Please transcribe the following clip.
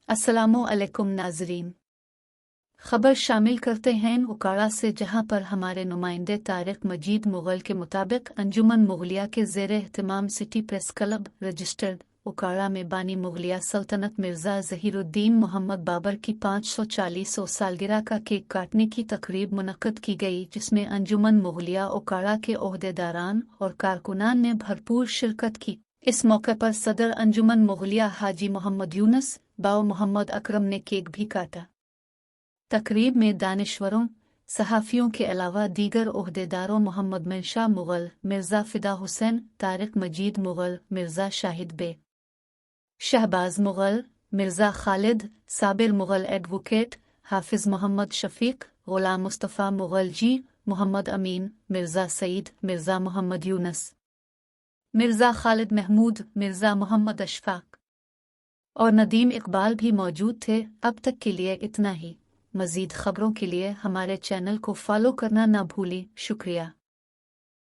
अस्सलामुअलैकुम नाजरीन। खबर शामिल करते हैं उकाड़ा से, जहां पर हमारे नुमाइंदे तारिक मजीद मुगल के मुताबिक अंजुमन मुगलिया के ज़ेर एहतमाम city press club registered Okara में बानी मुगलिया सल्तनत मिर्ज़ा ज़हीरुद्दीन मोहम्मद बाबर की 540 सालगिरह का केक काटने की तकरीब मुनक्कद की गई, जिसमें अंजुमन मुगलिया उकाड़ा के ओहदेदारान और कारकुनान ने भरपूर शिरकत की। इस मौके पर सदर अंजुमन मुगलिया हाजी मोहम्मद यूनुस बाव मोहम्मद अकरम ने केक भी काटा। तकरीब में दानिश्वरों, सहाफ़ियों के अलावा दीगर ओहदेदारों मोहम्मद मंशा मुगल, मिर्ज़ा फ़िदा हुसैन, तारिक मजीद मुगल, मिर्ज़ा शाहिद बे, शहबाज मुगल, मिर्ज़ा खालिद, साबिर मुगल एडवोकेट, हाफिज़ मोहम्मद शफ़ीक, ग़ुलाम मुस्तफ़ा मुगल जी, मोहम्मद अमीन, मिर्ज़ा सईद, मिर्ज़ा मोहम्मद यूनुस, मिर्ज़ा खालिद महमूद, मिर्ज़ा मोहम्मद अशफ़ाक और नदीम इकबाल भी मौजूद थे। अब तक के लिए इतना ही। मज़ीद ख़बरों के लिए हमारे चैनल को फॉलो करना ना भूलें। शुक्रिया।